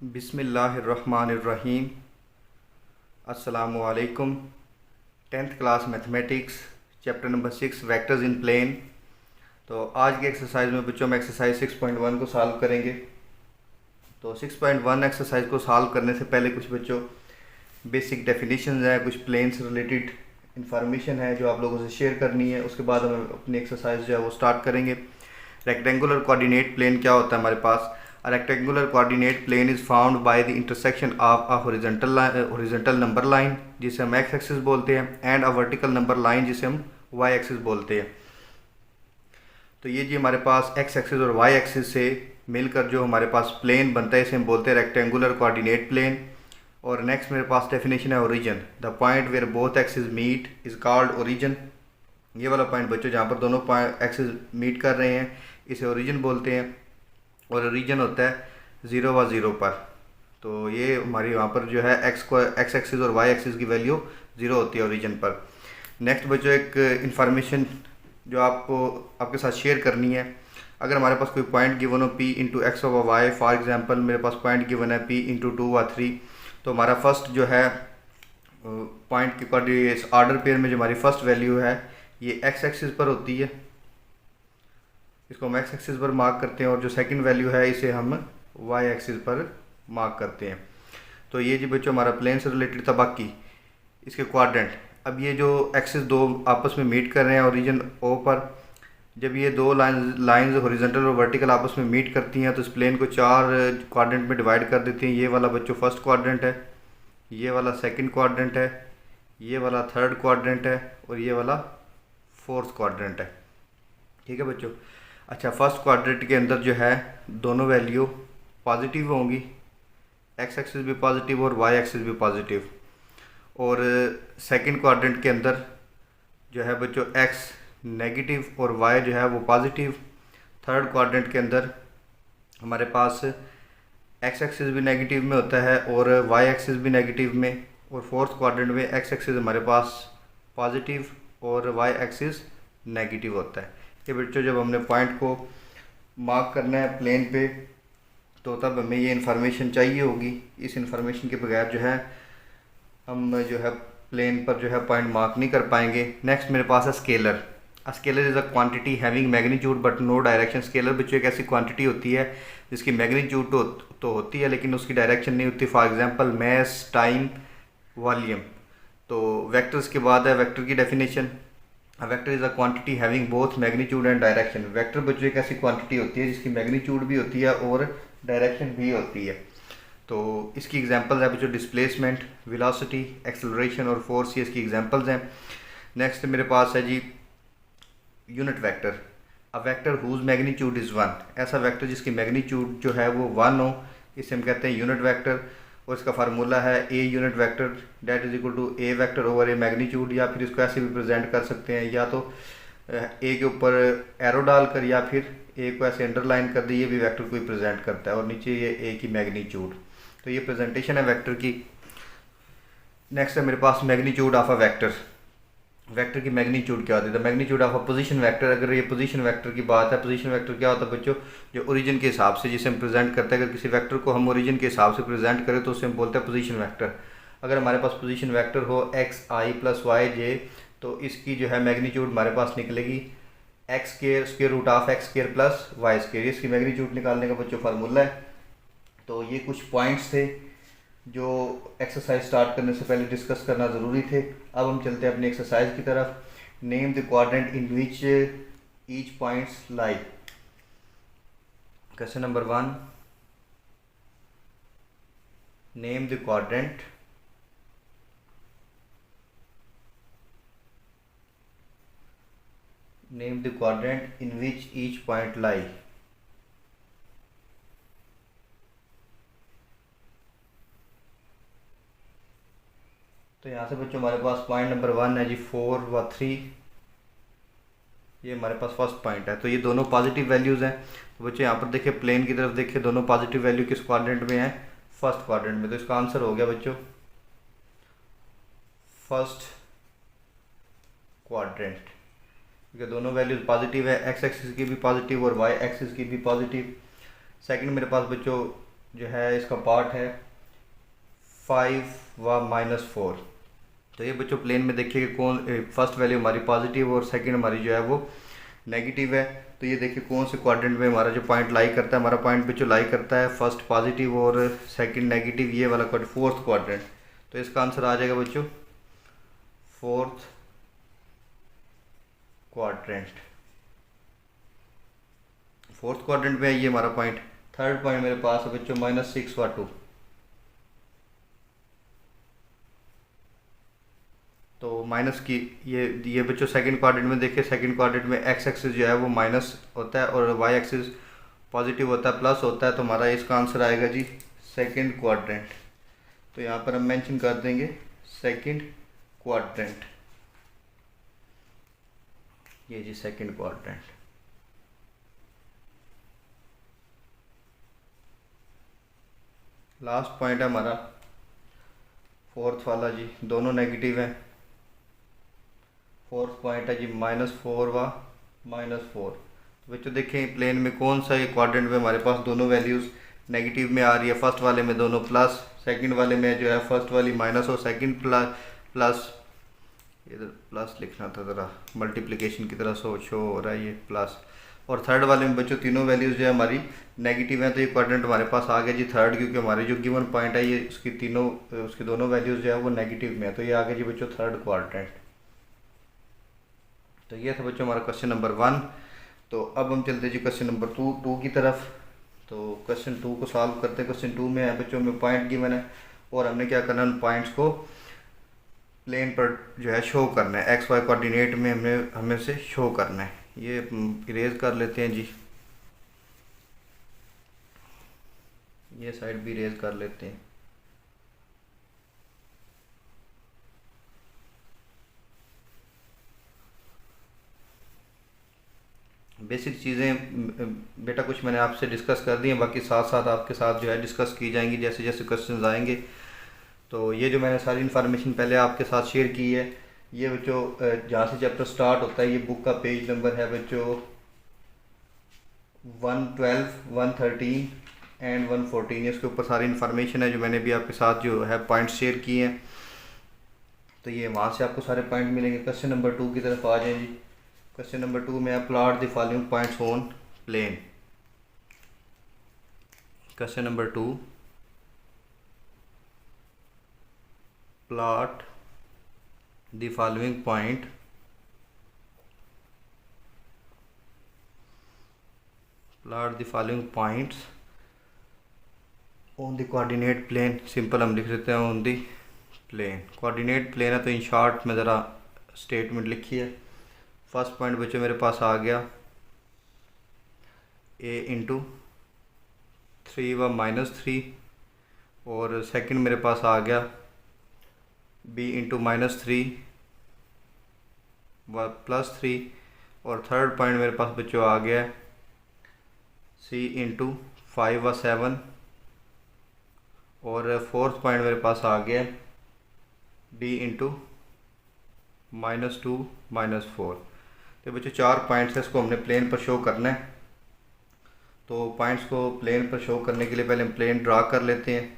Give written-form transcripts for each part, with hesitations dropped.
बिस्मिल्लाहिर्रहमानिर्रहीम। अस्सलामुअलैकुम। 10th class mathematics chapter number 6 vectors in plane. तो आज की एक्सरसाइज में बच्चों में एक्सरसाइज 6.1 को सॉल्व करेंगे। तो 6.1 एक्सरसाइज को सॉल्व करने से पहले कुछ बच्चों बेसिक डेफिनेशन है, कुछ प्लेन से रिलेटेड इंफॉर्मेशन है जो आप लोगों से शेयर करनी है। उसके बाद हम अपनी एक्सरसाइज जो है वो स्टार्ट करेंगे। रेक्टेंगुलर कोऑर्डिनेट प्लेन क्या होता है हमारे पास? A rectangular coordinate plane is found by the intersection of a horizontal number line जिसे हम x एक्सिस बोलते हैं and a vertical number line जिसे हम y एक्सिस बोलते हैं। तो ये जी हमारे पास x एक्सिस और y एक्सिस से मिलकर जो हमारे पास प्लेन बनता है इसे हम बोलते हैं रेक्टेंगुलर कोऑर्डिनेट प्लेन। और नेक्स्ट मेरे पास डेफिनेशन है origin. The point where both axis meet is called origin. ये वाला पॉइंट बच्चों जहाँ पर दोनों एक्सिस मीट कर रहे हैं इसे ओरिजिन बोलते हैं। और रीजन होता है 0 व 0 पर। तो ये हमारी वहाँ पर जो है एक्स एक्सिस और वाई एक्सिस की वैल्यू 0 होती है ओरिजिन पर। नेक्स्ट बच्चों एक इंफॉर्मेशन जो आपको आपके साथ शेयर करनी है। अगर हमारे पास कोई पॉइंट गिवन हो p इंटू एक्स व वाई, फॉर एग्जांपल मेरे पास पॉइंट गिवन है p इंटू 2 व 3। तो हमारा फर्स्ट जो है पॉइंट के ऑर्डर पेयर में जो हमारी फर्स्ट वैल्यू है ये एक्स एक्सिस पर होती है, इसको हम एक्स एक्सिस पर मार्क करते हैं। और जो सेकंड वैल्यू है इसे हम वाई एक्सिस पर मार्क करते हैं। तो ये जी बच्चों हमारा प्लेन से रिलेटेड था। बाकी इसके क्वाड्रेंट, अब ये जो एक्सिस दो आपस में मीट कर रहे हैं ओरिजिन ओ पर, जब ये दो लाइंस हॉरिजॉन्टल और वर्टिकल आपस में मीट करती हैं तो इस प्लेन को 4 क्वाड्रेंट में डिवाइड कर देती हैं। ये वाला बच्चों फर्स्ट क्वाड्रेंट है, ये वाला सेकंड क्वाड्रेंट है, ये वाला थर्ड क्वाड्रेंट है और ये वाला फोर्थ क्वाड्रेंट है। ठीक है बच्चों। अच्छा, फर्स्ट क्वाड्रेंट के अंदर जो है दोनों वैल्यू पॉजिटिव होंगी, एक्स एक्सिस भी पॉजिटिव और वाई एक्सिस भी पॉजिटिव। और सेकंड क्वाड्रेंट के अंदर जो है बच्चों एक्स नेगेटिव और वाई जो है वो पॉजिटिव। थर्ड क्वाड्रेंट के अंदर हमारे पास एक्स एक्सिस भी नेगेटिव में होता है और वाई एक्सिस भी नेगेटिव में। और फोर्थ क्वाड्रेंट में एक्स एक्सिस हमारे पास पॉजिटिव और वाई एक्सिस नेगेटिव होता है। कि बच्चों जब हमने पॉइंट को मार्क करना है प्लेन पे तो तब हमें ये इन्फॉर्मेशन चाहिए होगी। इस इन्फॉर्मेशन के बगैर जो है हम जो है प्लेन पर जो है पॉइंट मार्क नहीं कर पाएंगे। नेक्स्ट मेरे पास है scalar. Scalar is a quantity having magnitude but no direction. Scalar बच्चों एक ऐसी क्वांटिटी होती है जिसकी मैग्नीट्यूड तो होती है लेकिन उसकी डायरेक्शन नहीं होती। For example mass, time, volume. तो वेक्टर्स के बाद है वेक्टर की definition. Vector is a quantity having both magnitude and direction. Vector बच्चों एक ऐसी क्वांटिटी होती है जिसकी मैग्नीट्यूड भी होती है और डायरेक्शन भी होती है। तो इसकी एग्जांपल्स है बच्चों डिस्प्लेसमेंट, वेलोसिटी, एक्सेलरेशन और फोर्स, ये इसकी एग्जांपल्स हैं। नेक्स्ट मेरे पास है जी unit vector. A vector whose magnitude is 1। ऐसा वेक्टर जिसकी मैग्नीट्यूड जो है वो 1 हो, इसे हम कहते हैं यूनिट वेक्टर। और इसका फार्मूला है A unit vector that is equal to A vector over A magnitude. या फिर इसको ऐसे भी प्रेजेंट कर सकते हैं, या तो ए के ऊपर एरो डालकर या फिर ए को ऐसे अंडरलाइन कर दी, ये भी वेक्टर को ही प्रेजेंट करता है। और नीचे ये ए की मैग्नीट्यूड। तो ये प्रेजेंटेशन है वेक्टर की। नेक्स्ट है मेरे पास magnitude of a vector. Vector की मैग्नीट्यूड क्या होती है? The magnitude of a position vector. अगर ये पोजीशन वेक्टर की बात है, पोजीशन वेक्टर क्या होता है बच्चों? जो ओरिजिन के हिसाब से जिसे हम प्रेजेंट करते हैं। अगर किसी वेक्टर को हम ओरिजिन के हिसाब से प्रेजेंट करें तो उसे हम बोलते हैं पोजीशन वेक्टर। अगर हमारे पास पोजीशन वेक्टर हो एक्स आई प्लस वाई जे, तो इसकी जो है मैग्नीट्यूड हमारे पास निकलेगी x square root of x square plus y square. इसकी मैग्नीट्यूड निकालने का बच्चों फार्मूला है। तो ये कुछ पॉइंट्स थे जो एक्सरसाइज स्टार्ट करने से पहले डिस्कस करना ज़रूरी थे। अब हम चलते हैं अपनी एक्सरसाइज की तरफ। Name the quadrant in which each points lie. Question number 1, name the quadrant in which each point लाई। तो यहाँ से बच्चों हमारे पास पॉइंट नंबर 1 है जी 4 व 3। ये हमारे पास फर्स्ट पॉइंट है। तो ये दोनों पॉजिटिव वैल्यूज़ हैं। तो बच्चों यहाँ पर देखिए प्लेन की तरफ देखिए, दोनों पॉजिटिव वैल्यू किस क्वाड्रेंट में है? फर्स्ट क्वाड्रेंट में। तो इसका आंसर हो गया बच्चों फर्स्ट क्वाड्रेंट, क्योंकि दोनों वैल्यूज पॉजिटिव है। एक्स एक्सिस की भी पॉजिटिव और वाई एक्सिस की भी पॉजिटिव। सेकंड मेरे पास बच्चों जो है इसका पार्ट है 5 व -4। तो ये बच्चों प्लेन में देखिए कि कौन फर्स्ट वैल्यू हमारी पॉजिटिव और सेकंड हमारी जो है वो नेगेटिव है। तो ये देखिए कौन से क्वाड्रेंट में हमारा जो पॉइंट लाई करता है। हमारा पॉइंट बच्चों लाई करता है फर्स्ट पॉजिटिव और सेकंड नेगेटिव, ये वाला फोर्थ क्वाड्रेंट। तो इसका आंसर आ जाएगा बच्चों फोर्थ क्वाड्रेंट। फोर्थ क्वाड्रेंट में ये हमारा पॉइंट। थर्ड पॉइंट मेरे पास है बच्चों -6 व 2। तो माइनस की ये बच्चों सेकंड क्वाड्रेंट में देखिए, सेकंड क्वाड्रेंट में एक्स एक्सिस जो है वो माइनस होता है और वाई एक्सिस पॉजिटिव होता है, प्लस होता है। तो हमारा इसका आंसर आएगा जी सेकंड क्वाड्रेंट। तो यहाँ पर हम मेंशन कर देंगे सेकंड क्वाड्रेंट, ये जी सेकंड क्वाड्रेंट। लास्ट पॉइंट है हमारा फोर्थ वाला जी, दोनों नेगेटिव हैं। फोर्थ पॉइंट है जी -4 व -4। तो बच्चों देखें प्लेन में कौन सा ये क्वाड्रेंट में हमारे पास दोनों वैल्यूज़ नेगेटिव में आ रही है। फर्स्ट वाले में दोनों प्लस, सेकंड वाले में जो है फर्स्ट वाली माइनस और सेकंड प्लस। इधर प्लस लिखना था, ज़रा मल्टीप्लिकेशन की तरह शो हो रहा है ये प्लस। और थर्ड वाले में बच्चों तीनों वैल्यूज़ जो है हमारी नेगेटिव हैं। तो ये क्वाड्रेंट हमारे पास आ गया जी थर्ड, क्योंकि हमारे जो गिवन पॉइंट है ये उसकी दोनों वैल्यूज़ जो है वो नेगेटिव में है। तो ये आ गया जी बच्चों थर्ड क्वाड्रेंट। तो ये था बच्चों हमारा क्वेश्चन नंबर 1। तो अब हम चलते हैं जी क्वेश्चन नंबर 2 की तरफ। तो क्वेश्चन 2 को सॉल्व करते हैं। क्वेश्चन 2 में है बच्चों में पॉइंट गिवन है और हमने क्या करना है, उन पॉइंट्स को प्लेन पर जो है शो करना है, एक्स वाई कोऑर्डिनेट में हमें से शो करना है। ये इरेज कर लेते हैं जी, ये साइड भी इरेज कर लेते हैं। बेसिक चीज़ें बेटा कुछ मैंने आपसे डिस्कस कर दी हैं, बाकी साथ साथ आपके साथ जो है डिस्कस की जाएंगी जैसे जैसे क्वेश्चंस आएंगे। तो ये जो मैंने सारी इन्फॉर्मेशन पहले आपके साथ शेयर की है, ये बच्चों जहाँ से चैप्टर स्टार्ट होता है, ये बुक का पेज नंबर है बच्चों 112, 113 एंड 114। इसके ऊपर सारी इन्फॉर्मेशन है जो मैंने भी आपके साथ जो है पॉइंट शेयर किए हैं। तो ये वहाँ से आपको सारे पॉइंट मिलेंगे। क्वेश्चन नंबर 2 की तरफ आ जाए जी। क्वेश्चन नंबर 2 में है plot the following points on plane. Question number 2, plot the following point points on the coordinate plane. Simple हम लिख देते हैं on the plane. Coordinate plane है तो इन शॉर्ट में ज़रा स्टेटमेंट लिखी है। फर्स्ट पॉइंट बच्चों मेरे पास आ गया a इंटू 3 व -3, और सेकंड मेरे पास आ गया b इंटू -3 व +3, और थर्ड पॉइंट मेरे पास बच्चों आ गया c इंटू 5 व 7, और फोर्थ पॉइंट मेरे पास आ गया d इंटू -2 -4। तो बच्चों 4 पॉइंट्स है, इसको हमने प्लेन पर शो करना है। तो पॉइंट्स को प्लेन पर शो करने के लिए पहले हम प्लेन ड्रा कर लेते हैं।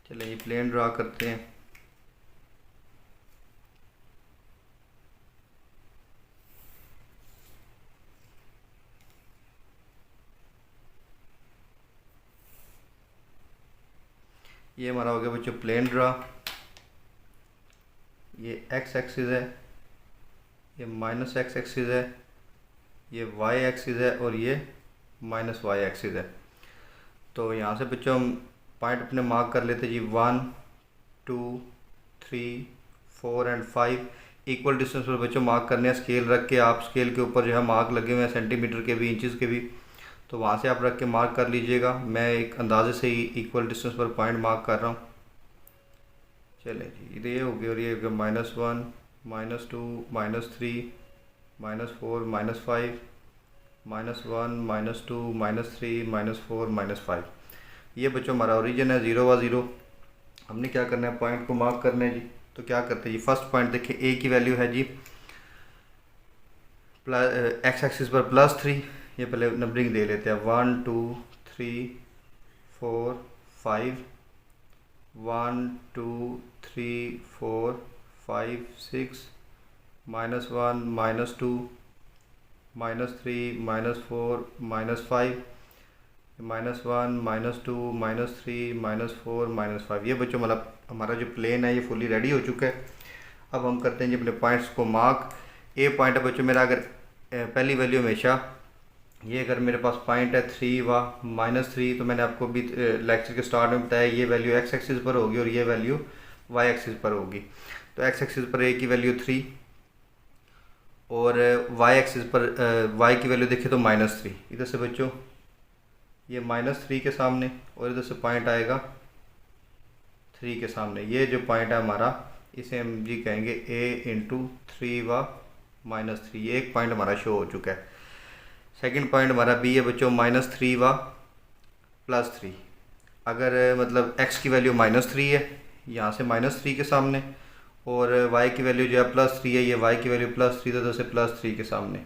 चलिए ये प्लेन ड्रा करते हैं। ये हमारा हो गया बच्चों प्लेन ड्रा। ये एक्स एक्सिस है, ये -x एक्सिस है, ये y एक्सिस है, और ये -y एक्सिस है। तो यहाँ से बच्चों हम पॉइंट अपने मार्क कर लेते जी 1 2 3 4 एंड 5 इक्वल डिस्टेंस पर बच्चों मार्क करने हैं। स्केल रख के, आप स्केल के ऊपर जो है मार्क लगे हुए हैं सेंटीमीटर के भी, इंचज़ के भी, तो वहाँ से आप रख के मार्क कर लीजिएगा। मैं एक अंदाजे से ही इक्वल डिस्टेंस पर पॉइंट मार्क कर रहा हूँ। चलें जी, ये हो गया, और ये हो गया -1 -2 -3 -4 -5 -1 -2 -3 -4 -5। ये बच्चों हमारा ओरिजिन है 0 व 0। हमने क्या करना है, पॉइंट को मार्क करना है जी। तो क्या करते हैं जी, फर्स्ट पॉइंट देखिए a की वैल्यू है जी प्लस एक्स एक्सिस पर +3, ये पहले नंबरिंग दे लेते हैं 1 2 3 4 5, 1 2 3 4 5 6, -1 -2 -3 -4 -5, -1 -2 -3 -4 -5। ये बच्चों मतलब हमारा जो प्लेन है ये फुली रेडी हो चुका है। अब हम करते हैं जी अपने पॉइंट्स को मार्क। ए पॉइंट है बच्चों मेरा, अगर पहली वैल्यू हमेशा ये, अगर मेरे पास पॉइंट है 3 व -3, तो मैंने आपको भी लेक्चर के स्टार्ट में बताया ये वैल्यू एक्स एक्सिस पर होगी और ये वैल्यू वाई एक्सिस पर होगी। तो एक्स एक्सिस पर ए की वैल्यू 3 और वाई एक्सिस पर वाई की वैल्यू देखिए तो -3। इधर से बच्चों ये -3 के सामने और इधर से पॉइंट आएगा 3 के सामने। ये जो पॉइंट है हमारा इसे हम जी कहेंगे a × 3 व -3। ये एक पॉइंट हमारा शो हो चुका है। सेकंड पॉइंट हमारा बी है बच्चों -3 व +3। अगर मतलब x की वैल्यू -3 है यहाँ से -3 के सामने, और y की वैल्यू जो है +3 है, ये y की वैल्यू +3 तो से +3 के सामने,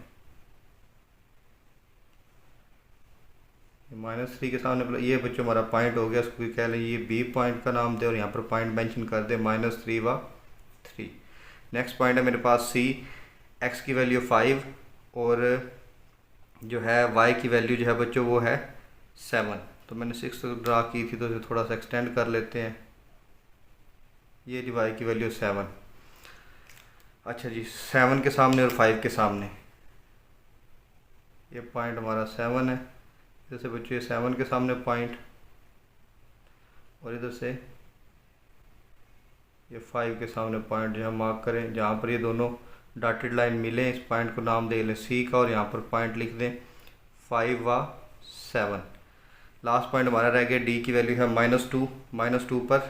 -3 के सामने। ये बच्चों हमारा पॉइंट हो गया, उसको कह लें ये बी पॉइंट का नाम दे और यहाँ पर पॉइंट मेंशन कर दे -3 व 3। नेक्स्ट पॉइंट है मेरे पास सी, x की वैल्यू 5 और जो है y की वैल्यू जो है बच्चों वो है 7। तो मैंने 6 ड्रा की थी तो थोड़ा सा एक्सटेंड कर लेते हैं। ये जी y की वैल्यू 7। अच्छा जी, 7 के सामने और 5 के सामने ये पॉइंट हमारा 7 है। इधर से बच्चों ये 7 के सामने पॉइंट और इधर से ये 5 के सामने पॉइंट जो हम मार्क करें, जहाँ पर ये दोनों डॉटेड लाइन मिले इस पॉइंट को नाम दे लें सी का और यहाँ पर पॉइंट लिख दें 5 व 7। लास्ट पॉइंट हमारा रह गया डी की वैल्यू है -2। -2 पर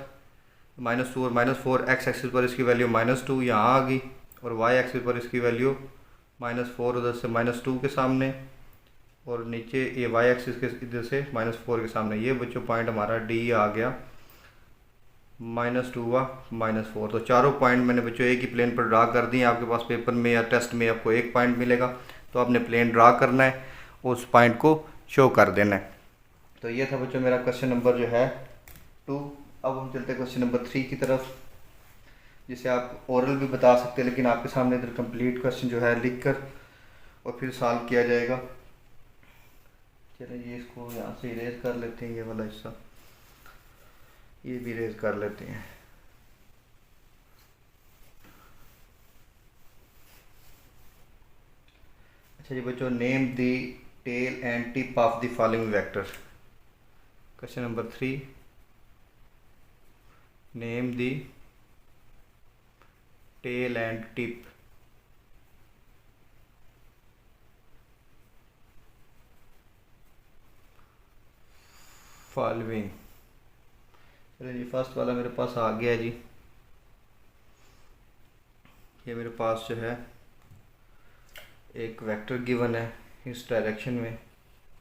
-2 और -4 एक्स एक्सिस पर इसकी वैल्यू -2 यहाँ आ गई और वाई एक्सिस पर इसकी वैल्यू -4 उधर से -2 के सामने और नीचे ये वाई एक्सिस के इधर से -4 के सामने। ये बच्चों पॉइंट हमारा डी आ गया -2 व -4। तो चारों पॉइंट मैंने बच्चों एक ही प्लेन पर ड्रा कर दिए। आपके पास पेपर में या टेस्ट में आपको एक पॉइंट मिलेगा तो आपने प्लेन ड्रा करना है, उस पॉइंट को शो कर देना है। तो ये था बच्चों मेरा क्वेश्चन नंबर जो है 2। अब हम चलते हैं क्वेश्चन नंबर 3 की तरफ, जिसे आप ओरल भी बता सकते हैं, लेकिन आपके सामने इधर कंप्लीट क्वेश्चन जो है लिख कर और फिर सॉल्व किया जाएगा। चलिए ये इसको यहाँ से इरेज कर लेते हैं, ये वाला हिस्सा ये भी इरेज कर लेते हैं। अच्छा जी बच्चों, name the tail and tip of the following vector. Question number 3, name the tail and tip following. चलिए जी फर्स्ट वाला मेरे पास आ गया जी। ये मेरे पास जो है एक वेक्टर गिवन है इस डायरेक्शन में,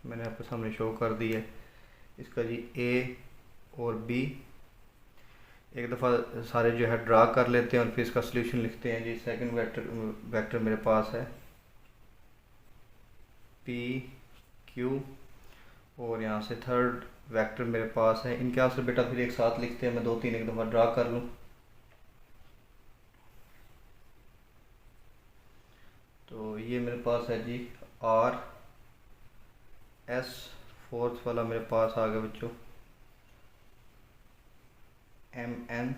मैंने आपके सामने शो कर दी है। इसका जी ए और बी एक दफ़ा सारे जो है ड्रा कर लेते हैं और फिर इसका सॉल्यूशन लिखते हैं जी। सेकंड वेक्टर मेरे पास है पी क्यू और यहाँ से थर्ड वेक्टर मेरे पास है। इनके आंसर बेटा फिर एक साथ लिखते हैं, मैं 2-3 एक दफ़ा ड्रा कर लूँ। तो ये मेरे पास है जी आर एस, फोर्थ वाला मेरे पास आ गया बच्चों एम एन,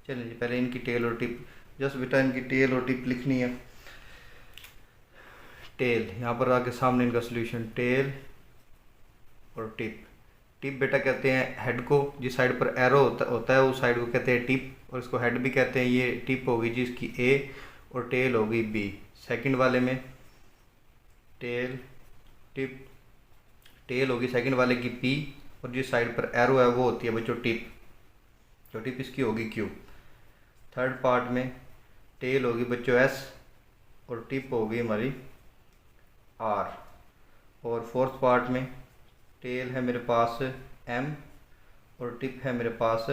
चलिए जी पहले इनकी टेल और टिप, जस्ट बेटा इनकी टेल और टिप लिखनी है। टेल यहाँ पर आके सामने इनका सॉल्यूशन, टेल और टिप। टिप बेटा कहते हैं हेड को, जिस साइड पर एरो होता है उस साइड को कहते हैं टिप, और इसको हेड भी कहते हैं। ये टिप होगी जिसकी ए और टेल होगी बी। सेकंड वाले में टेल टिप, टेल होगी सेकंड वाले की पी और जिस साइड पर एरो है वो होती है बच्चों टिप, जो टिप इसकी होगी क्यू। थर्ड पार्ट में टेल होगी बच्चों एस और टिप होगी हमारी आर। और फोर्थ पार्ट में टेल है मेरे पास एम और टिप है मेरे पास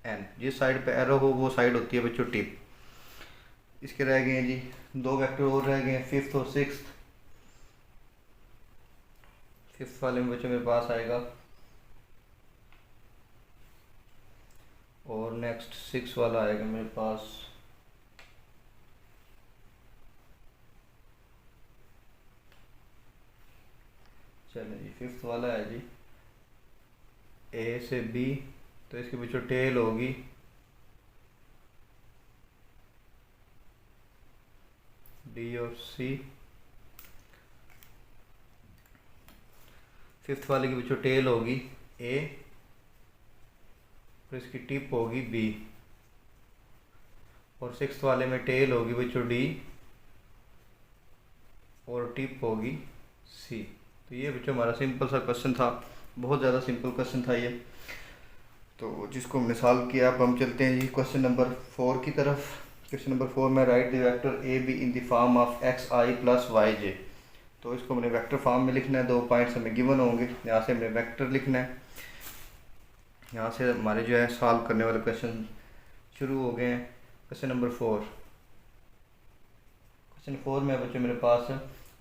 एन, जिस साइड पे एरो हो वो साइड होती है बच्चों टिप। इसके रह गए हैं जी 2 वेक्टर और रह गए हैं, 5th और 6th। 5th वाले में बच्चों मेरे पास आएगा, और नेक्स्ट 6 वाला आएगा मेरे पास। चलिए जी 5th वाला है जी ए से बी, तो इसके बच्चों टेल होगी डी और सी। 5th वाले की बच्चों टेल होगी ए, और इसकी टिप होगी बी। और 6th वाले में टेल होगी बच्चों डी, और टिप होगी सी। तो ये बच्चों हमारा सिंपल सा क्वेश्चन था, बहुत ज़्यादा सिंपल क्वेश्चन था ये, तो जिसको हमने सॉल्व किया। अब हम चलते हैं जी क्वेश्चन नंबर 4 की तरफ। क्वेश्चन नंबर 4 में write the vector A B in the form of X I plus Y जे। तो इसको हमने वेक्टर फॉर्म में लिखना है, 2 पॉइंट्स हमें गिवन होंगे, यहाँ से हमने वेक्टर लिखना है। यहाँ से हमारे जो है सॉल्व करने वाले क्वेश्चन शुरू हो गए हैं। क्वेश्चन नंबर 4, क्वेश्चन 4 में बच्चों मेरे पास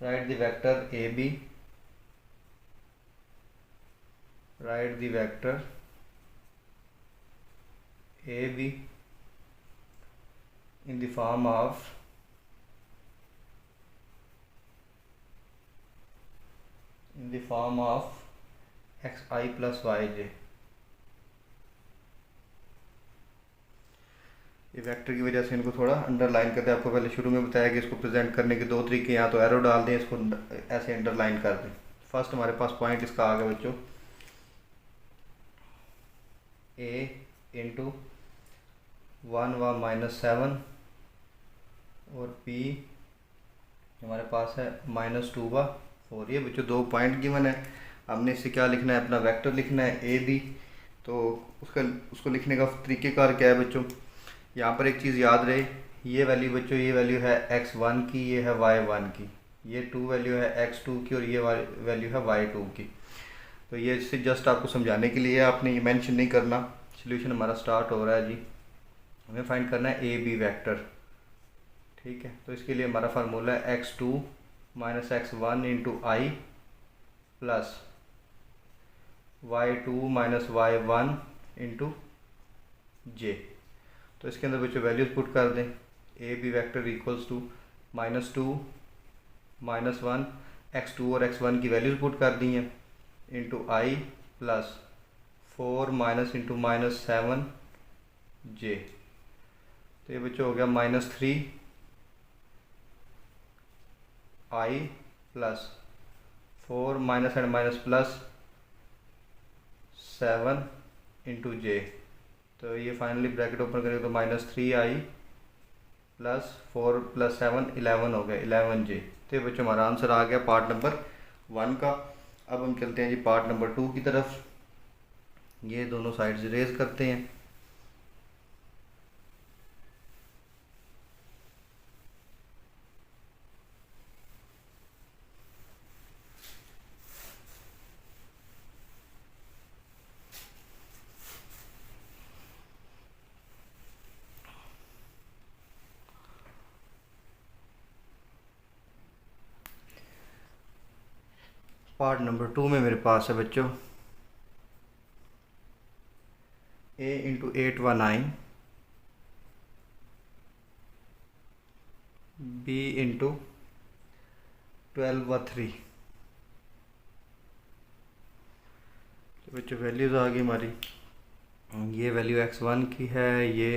write the vector A B, write the vector A B in the form of xi plus yj। ये वेक्टर की वजह से इनको थोड़ा अंडरलाइन करते हैं। आपको पहले शुरू में बताया कि इसको प्रेजेंट करने के 2 तरीके, यहाँ तो एरो डाल दें, इसको ऐसे अंडरलाइन कर दें। फर्स्ट हमारे पास पॉइंट इसका आ गया बच्चों a इंटू 1 व -7, और p हमारे पास है -2 व 4। ये बच्चों 2 पॉइंट गिवन है, हमने इससे क्या लिखना है, अपना वेक्टर लिखना है ए बी। तो उसको लिखने का तरीक़ेकार क्या है बच्चों, यहाँ पर एक चीज़ याद रहे, ये वैल्यू बच्चों, ये वैल्यू है x1 की, ये है y1 की, ये 2 वैल्यू है x2 की, और ये वैल्यू है y2 की। तो ये इससे जस्ट आपको समझाने के लिए आपने ये मेंशन नहीं करना। सॉल्यूशन हमारा स्टार्ट हो रहा है जी, हमें फाइंड करना है ए बी वेक्टर, ठीक है। तो इसके लिए हमारा फार्मूला है x2 माइनस x1 इंटू आई plus y2 minus y1 into J. तो इसके अंदर बच्चों वैल्यूज पुट कर दें, A B vector equals to -2 -1, x2 और x1 की वैल्यूज पुट कर दी हैं, इंटू आई प्लस 4 माइनस इंटू -7 जे। तो ये बच्चों हो गया -3 I plus 4 minus and minus plus 7 into J. तो ये फाइनली ब्रैकेट ओपन करेंगे तो -3 आई प्लस 4 प्लस 7 11 हो गया, 11 जे। तो ये बच्चों हमारा आंसर आ गया पार्ट नंबर 1 का। अब हम चलते हैं जी पार्ट नंबर 2 की तरफ। ये दोनों साइड्स रेज करते हैं। पार्ट नंबर 2 में मेरे पास है बच्चों a इंटू 8 व 9, b इंटू 12 व 3। तो बच्चों वैल्यूज़ आ गई हमारी, ये वैल्यू x1 की है, ये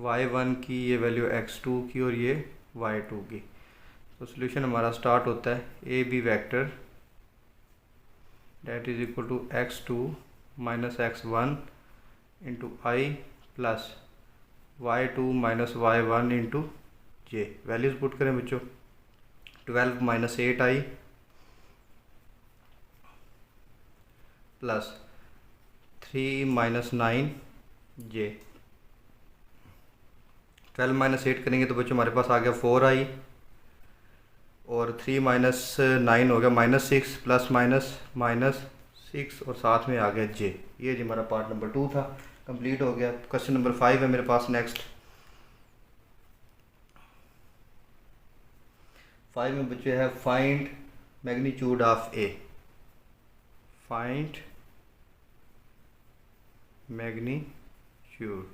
y1 की, ये वैल्यू x2 की, और ये y2 की। तो सॉल्यूशन हमारा स्टार्ट होता है a b vector that is equal to x2 minus x1 into I plus y2 minus y1 into j. Values put करें बच्चों, 12 minus 8 i plus 3 minus 9 j. 12 minus 8 करेंगे तो बच्चों हमारे पास आ गया 4 आई, और 3 माइनस 9 हो गया -6 प्लस माइनस -6, और साथ में आ गया जे। ये जी हमारा पार्ट नंबर 2 था। कंप्लीट हो गया। क्वेश्चन नंबर 5 है मेरे पास नेक्स्ट। 5 में बच्चे है find magnitude of A. Find magnitude,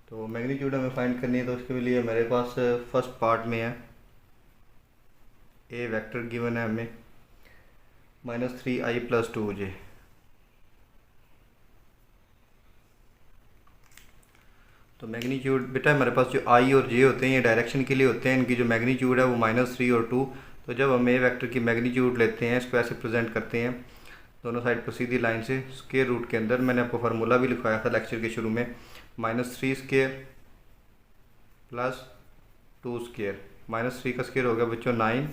तो मैग्नीट्यूड हमें फाइंड करनी है, तो उसके लिए मेरे पास फर्स्ट पार्ट में है ए वेक्टर गिवन है हमें -3i+2j। तो मैग्नीट्यूड बेटा हमारे पास जो आई और जे होते हैं ये डायरेक्शन के लिए होते हैं, इनकी जो मैग्नीट्यूड है वो -3 और 2। तो जब हम ए वेक्टर की मैग्नीट्यूड लेते हैं, इसको ऐसे प्रेजेंट करते हैं दोनों साइड पर सीधी लाइन से स्क्वायर रूट के अंदर। मैंने आपको फार्मूला भी लिखवाया था लेक्चर के शुरू में, -3² + 2²। -3 का स्क्वायर हो गया बच्चों 9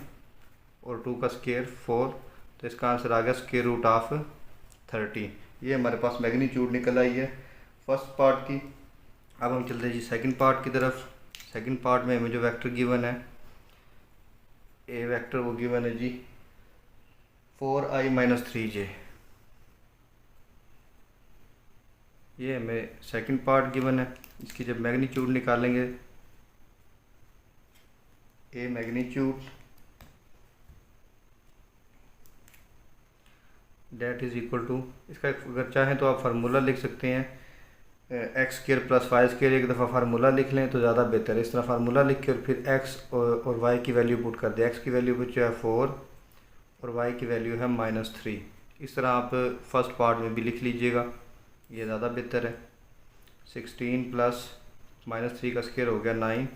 और 2 का स्क्वायर 4, तो इसका आंसर आ गया √30। ये हमारे पास मैग्नीट्यूड निकल आई है फर्स्ट पार्ट की। अब हम चलते हैं जी सेकंड पार्ट की तरफ। सेकंड पार्ट में हमें जो वेक्टर गिवन है ए वेक्टर, वो गिवन है जी 4i-3j। ये हमें सेकंड पार्ट गिवन है। इसकी जब मैग्नीट्यूड निकालेंगे, A magnitude that is equal to, इसका अगर चाहें तो आप फार्मूला लिख सकते हैं x² + y²। एक दफ़ा फार्मूला लिख लें तो ज़्यादा बेहतर है। इस तरह फार्मूला लिख के और फिर x और y की वैल्यू पुट कर दें। x की वैल्यू बच्चों है 4 और y की वैल्यू है -3। इस तरह आप फर्स्ट पार्ट में भी लिख लीजिएगा, ये ज़्यादा बेहतर है। 16 + -3 का स्क्वायर हो गया 9,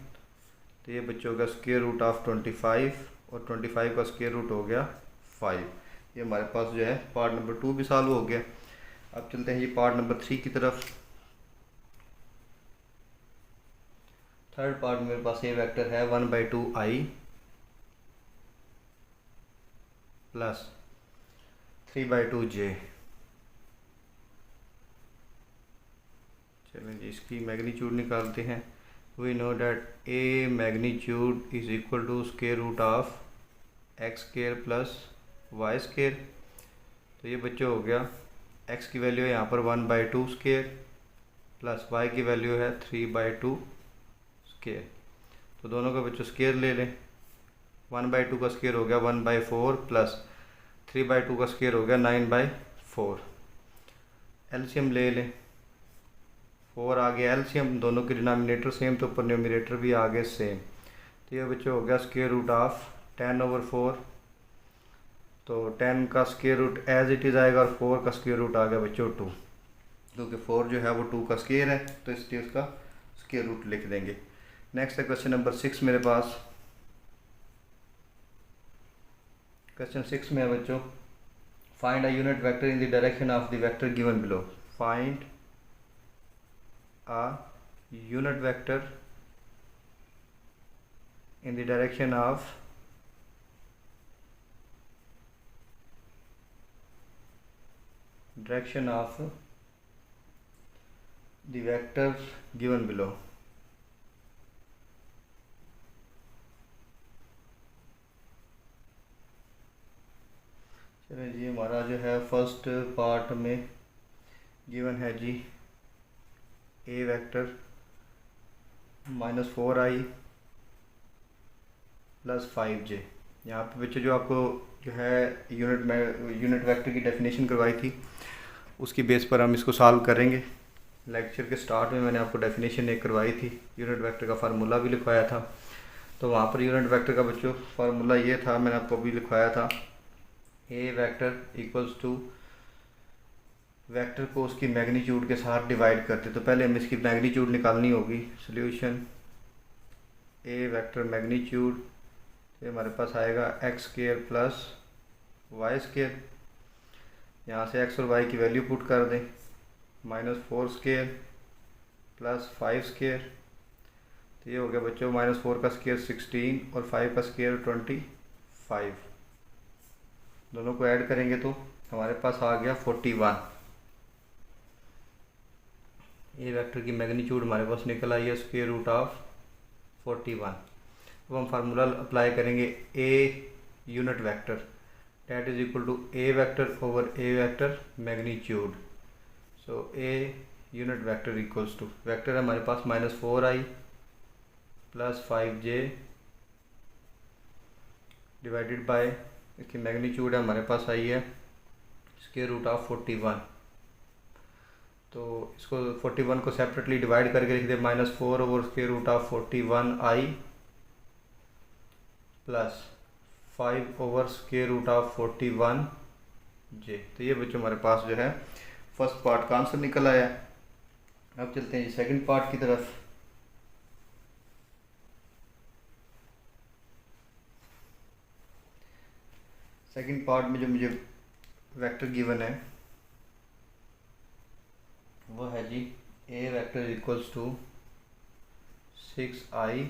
तो ये बच्चों का √25 और 25 का स्क्वायर रूट हो गया 5। ये हमारे पास जो है पार्ट नंबर 2 भी सॉल्व हो गया। अब चलते हैं ये पार्ट नंबर 3 की तरफ। थर्ड पार्ट में मेरे पास ये वेक्टर है 1/2i + 3/2j। चलें जी इसकी मैग्नीट्यूड निकालते हैं। We know that a magnitude is equal to x² + y²। तो ये बच्चों हो गया x की वैल्यू है यहाँ पर 1/2² + y की वैल्यू है 3/2²। तो दोनों का बच्चों स्क्वायर ले लें। 1/2 का स्क्वायर हो गया 1/4 + 3/2 का स्क्वायर हो गया 9/4। एलसीएम ले लें, 4 आ गया एलसीएम, दोनों के डिनोमिनेटर सेम तो ऊपर न्यूमरेटर भी आ गए सेम। तो ये बच्चों हो गया √10/4। तो 10 का square root as it is आएगा और 4 का स्क्वायर रूट आ गया बच्चों 2, क्योंकि 4 जो है वो 2 का स्क्वायर है, तो इसलिए उसका स्क्वायर रूट लिख देंगे। नेक्स्ट है क्वेश्चन नंबर 6 मेरे पास। क्वेश्चन 6 में है बच्चों find a unit vector in the direction of the vector given below. Find a unit vector in the direction of the vector given below। चलिए जी हमारा जो है फर्स्ट पार्ट में गिवन है जी ए वेक्टर -4i + 5j। यहाँ पे बच्चे जो आपको जो है यूनिट वेक्टर की डेफिनेशन करवाई थी उसकी बेस पर हम इसको सॉल्व करेंगे। लेक्चर के स्टार्ट में मैंने आपको डेफिनेशन एक करवाई थी, यूनिट वेक्टर का फार्मूला भी लिखवाया था। तो वहाँ पर यूनिट वेक्टर का बच्चों फार्मूला ये था, मैंने आपको भी लिखवाया था, ए वेक्टर इक्वल्स टू वेक्टर को उसकी मैग्नीट्यूड के साथ डिवाइड करते। तो पहले हमें इसकी मैग्नीट्यूड निकालनी होगी। सोल्यूशन ए वेक्टर मैग्नीट्यूड, तो हमारे पास आएगा x² + y²। यहाँ से x और y की वैल्यू पुट कर दें, -4² + 5²। तो ये हो गया बच्चों -4 का स्क्वायर 16 और 5 का स्क्वायर 25। दोनों को ऐड करेंगे तो हमारे पास आ गया 41। ये वेक्टर की मैग्नीट्यूड हमारे पास निकल आई है √41। अब हम फार्मूला अप्लाई करेंगे A unit vector that is equal to A vector over A vector magnitude. So A unit vector equals to, vector है हमारे पास -4i plus 5j divided by, इसकी मैग्नीट्यूड है हमारे पास आई है स्क्वायर रूट ऑफ 41। तो इसको 41 को सेपरेटली डिवाइड करके लिख दे -4 over square root of 41i plus 5 over square root of 41j। तो ये बच्चों हमारे पास जो है फर्स्ट पार्ट का आंसर निकल आया। अब चलते हैं जी सेकंड पार्ट की तरफ। सेकंड पार्ट में जो मुझे वेक्टर गिवन है वो है जी ए vector equals to 6i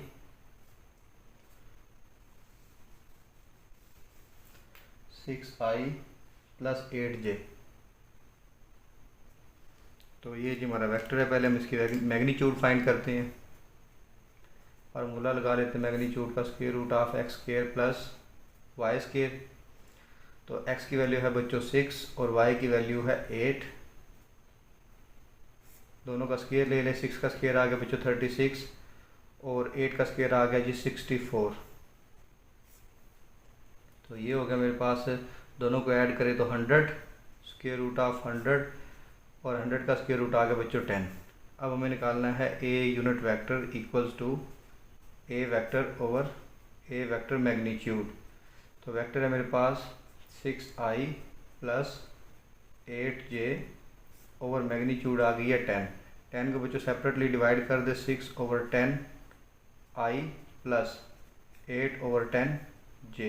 plus 8j। तो ये जी हमारा वेक्टर है। पहले हम इसकी मैग्नीट्यूड फाइंड करते हैं। फार्मूला लगा लेते हैं मैग्नीट्यूड का, square root of x square plus y square. तो x की वैल्यू है बच्चों 6 और y की वैल्यू है 8। दोनों का स्क्वायर ले लें। 6 का स्क्वायर आ गया बच्चों 36 और 8 का स्क्वायर आ गया जी 64। तो ये हो गया मेरे पास, दोनों को ऐड करें तो 100, स्क्वायर रूट ऑफ 100 और 100 का स्क्वायर रूट आ गया बच्चों 10। अब हमें निकालना है a unit vector equals to a vector over a vector magnitude. तो वेक्टर है मेरे पास 6i plus 8j over magnitude आ गई है 10। 10 को बच्चों सेपरेटली डिवाइड कर दे 6 over 10 i plus 8 over 10 j।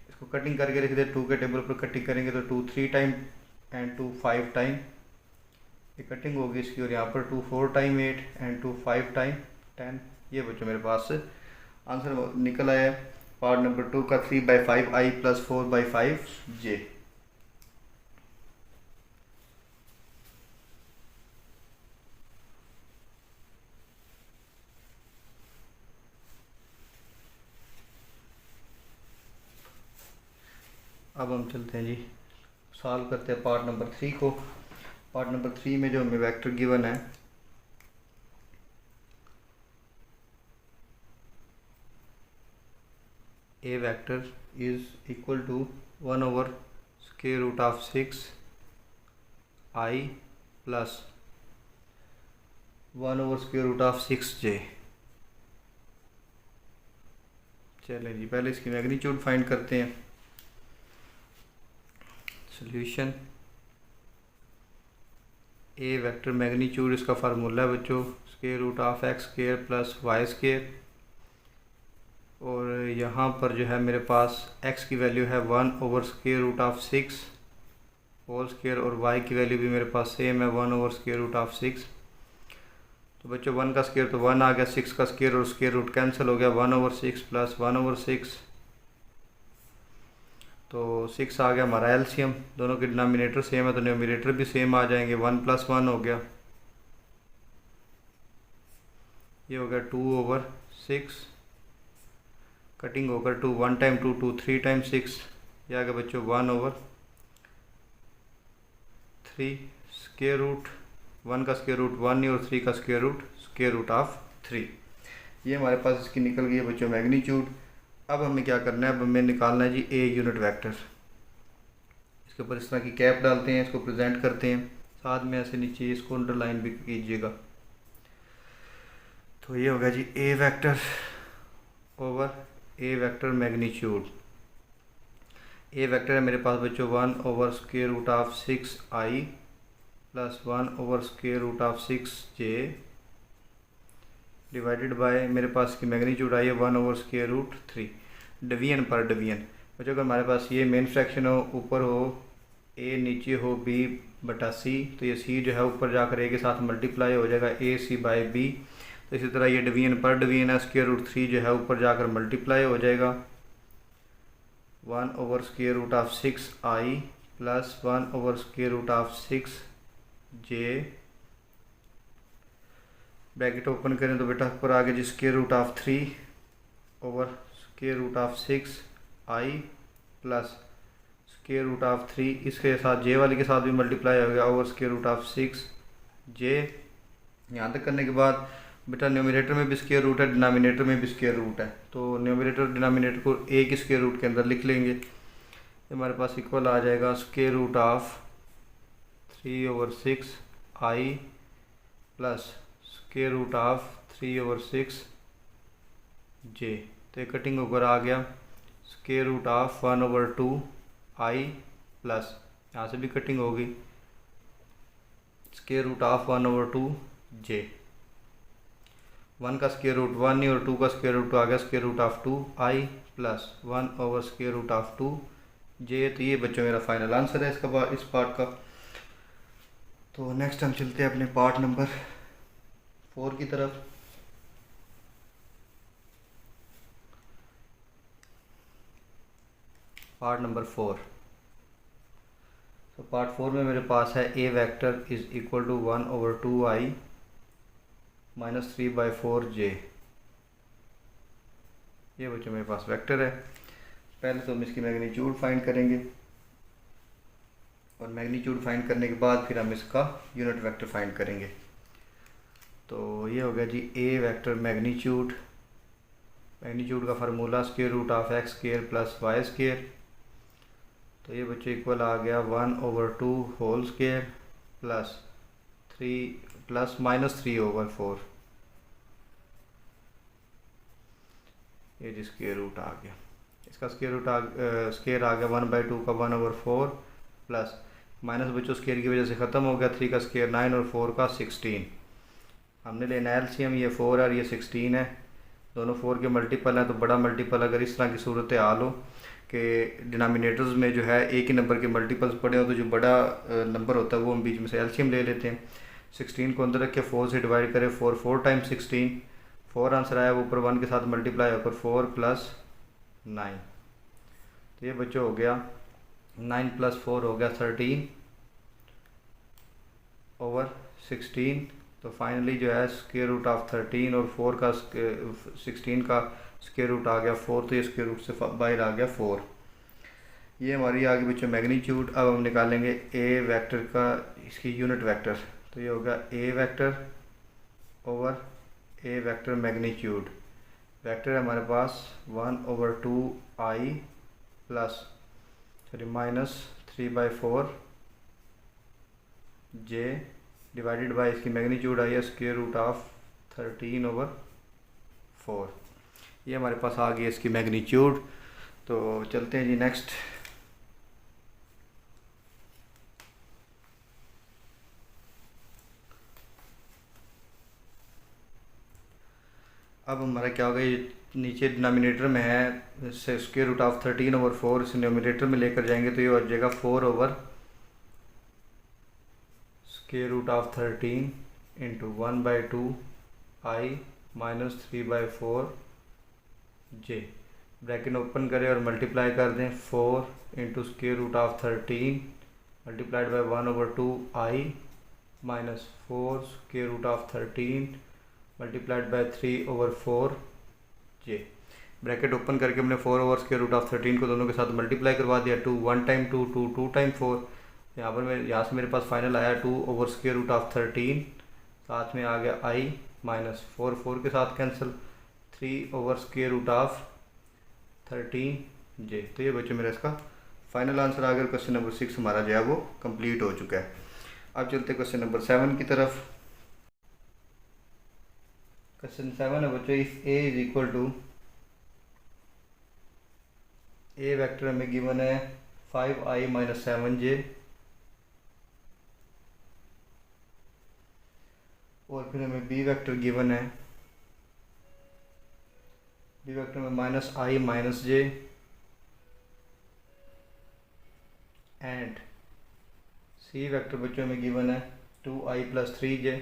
इसको कटिंग करके लिख दे, 2 के टेबल पर कटिंग करेंगे तो 2 3 टाइम एंड 2 5 टाइम, ये कटिंग होगी इसकी। और यहाँ पर 2 4 टाइम 8 एंड 2 5 टाइम 10। ये बच्चों मेरे पास आंसर निकल आया है पार्ट नंबर 2 का 3/5i प्लस 4/5j। अब हम चलते हैं जी सॉल्व करते हैं पार्ट नंबर 3 को। पार्ट नंबर 3 में जो हमें वेक्टर गिवन है A vector is equal to 1 over square root of 6i plus 1 over square root of 6j। चलें जी पहले इसकी मैग्नीट्यूड फाइंड करते हैं। सॉल्यूशन, ए वेक्टर मैग्नीट्यूड, इसका फार्मूला है बच्चों square root of x square plus y square. और यहाँ पर जो है मेरे पास x की वैल्यू है 1 over square root of 6 whole square और y की वैल्यू भी मेरे पास सेम है 1 ओवर स्क्वायर रूट ऑफ 6। तो बच्चों 1 का स्क्वायर तो 1 आ गया, 6 का स्क्वायर और स्क्वायर रूट कैंसिल हो गया, 1 ओवर 6 प्लस 1 ओवर 6। तो 6 आ गया हमारा एलसीएम। दोनों के डिनोमिनेटर सेम है तो न्यूमरेटर भी सेम आ जाएंगे, 1 प्लस 1 हो गया। ये हो गया 2 ओवर 6, कटिंग होकर 2 1 टाइम 2 2 3 टाइम 6। ये आ गया बच्चों 1 ओवर 3 स्क्वायर रूट, 1 का स्क्वायर रूट 1 नहीं और 3 का स्क्वायर रूट ऑफ 3। ये हमारे पास इसकी निकल गई है बच्चों मैग्नीट्यूड। अब हमें क्या करना है, अब हमें निकालना है जी ए यूनिट वेक्टर। इसके ऊपर इस तरह की कैप डालते हैं, इसको प्रेजेंट करते हैं, साथ में ऐसे नीचे इसको अंडरलाइन भी कीजिएगा। तो ये होगा जी ए vector over A vector magnitude. A vector है मेरे पास बच्चों 1 over square root of 6i plus 1 over square root of 6j divided by मेरे पास की मैग्नीट्यूड आई है 1 ओवर स्क्वायर रूट 3। डिवीजन पर डिवीजन बच्चों, अगर हमारे पास ये मेन फ्रैक्शन हो, ऊपर हो a नीचे हो b बटा c, तो ये c जो है ऊपर जाकर a के साथ मल्टीप्लाई हो जाएगा ac बाई b। तो इसी तरह ये डिवीजन पर डिवीजन है, स्क्वायर रूट 3 जो है ऊपर जाकर मल्टीप्लाई हो जाएगा 1 over square root of 6i plus 1 over square root of 6j। Bracket open करें तो बेटा ऊपर आगे जी square root of 3 over square root of 6i plus square root of 3, इसके साथ j वाले के साथ भी मल्टीप्लाई हो गया over square root of 6j यहाँ तक करने के बाद बेटा न्यूमरेटर में भी स्क्वायर रूट है, डिनोमिनेटर में भी स्क्वायर रूट है, तो न्यूमरेटर और डिनोमिनेटर को एक ही स्क्वायर रूट के अंदर लिख लेंगे। हमारे पास इक्वल आ जाएगा square root of 3/6 i plus square root of 3/6 j. तो ये कटिंग होकर आ गया square root of 1/2 I plus, यहाँ से भी कटिंग होगी, स्क्वायर रूट ऑफ 1/2 जे। 1 का स्क्वायर रूट 1 ही और 2 का स्क्वायर रूट आ गया square root of 2 I plus 1/स्क्वायर रूट ऑफ 2 जे। तो ये बच्चों मेरा फाइनल आंसर है इसका इस पार्ट का। तो नेक्स्ट हम चलते हैं अपने पार्ट नंबर 4 की तरफ। Part number 4। तो पार्ट 4 में मेरे पास है A vector is equal to 1/2 I minus 3/4 J. ये बच्चों मेरे पास वेक्टर है। पहले तो हम इसकी मैग्नीट्यूड फाइंड करेंगे और मैग्नीट्यूड फाइंड करने के बाद फिर हम इसका यूनिट वेक्टर फाइंड करेंगे। तो ये हो गया जी ए वेक्टर मैग्नीट्यूड। मैग्नीट्यूड का formula square root of x square plus y square. तो ये बच्चों इक्वल आ गया 1/2 whole square plus 3 plus minus 3/4। ये जी स्क्वायर रूट आ गया, इसका स्क्वायर रूट स्क्वायर आ गया 1/2 का 1/4 प्लस माइनस बच्चों स्क्वायर की वजह से ख़त्म हो गया, 3 का स्क्वायर 9 और 4 का 16। हमने लेना एलसीएम, ये 4 है और ये 16 है, दोनों 4 के मल्टीपल हैं। तो बड़ा मल्टीपल अगर इस तरह की सूरत हाल हो कि डिनोमिनेटर्स में जो है एक ही नंबर के मल्टीपल्स पड़े हो, तो जो बड़ा नंबर होता है वो हम बीच में से एलसीएम ले लेते हैं। 16 को अंदर रख के 4 से डिवाइड करें, 4 टाइम्स 16, 4 आंसर आया, वो ऊपर 1 के साथ मल्टीप्लाई होकर 4 + 9। तो ये बच्चों हो गया 9 + 4 हो गया 13/16। तो फाइनली जो है स्क्वायर रूट ऑफ 13 और 4 का 16 का स्क्वायर रूट आ गया 4, तो ये स्क्वायर रूट से बाहर आ गया 4। ये हमारी आगे बच्चों मैग्नीट्यूड। अब हम निकालेंगे ए वेक्टर का इसकी यूनिट वेक्टर। तो ये होगा A vector over A vector magnitude. Vector है हमारे पास 1/2 आई plus minus 3/4 J divided by इसकी मैग्नीट्यूड आई है स्क्वायर रूट ऑफ 13/4। ये हमारे पास आ गई इसकी मैग्नीट्यूड। तो चलते हैं जी नेक्स्ट। अब हमारा क्या होगा, ये नीचे डिनोमिनेटर में है स्क्वायर रूट ऑफ 13/4, इसे न्यूमरेटर में लेकर जाएंगे तो ये हो जाएगा 4 square root of 13 into 1/2 I minus 3/4 j. Bracket open करें और मल्टीप्लाई कर दें, 4 into square root of 13 multiplied by 1/2 I minus 4 square root of 13 multiplied by 3/4 j. Bracket open करके हमने 4 स्क्वायर रूट ऑफ 13 को दोनों के साथ मल्टीप्लाई करवा दिया। 2 1 टाइम 2 2 2 टाइम 4। यहाँ पर यहाँ से मेरे पास फाइनल आया 2 स्क्वायर रूट ऑफ 13, साथ में आ गया आई माइनस 4 4 के साथ कैंसिल, 3 स्क्वायर रूट ऑफ 13 जे। तो ये बच्चों मेरा इसका फाइनल आंसर आ गया। क्वेश्चन नंबर 6 हमारा जो है वो कंप्लीट हो चुका है। अब चलते क्वेश्चन नंबर 7 की तरफ। क्वेश्चन 7 है बच्चों, if a is equal to, A vector हमें गिवन है 5i माइनस 7j और फिर हमें बी वेक्टर गिवन है, बी वेक्टर में -i minus j and c vector बच्चों में गिवन है 2i + 3j।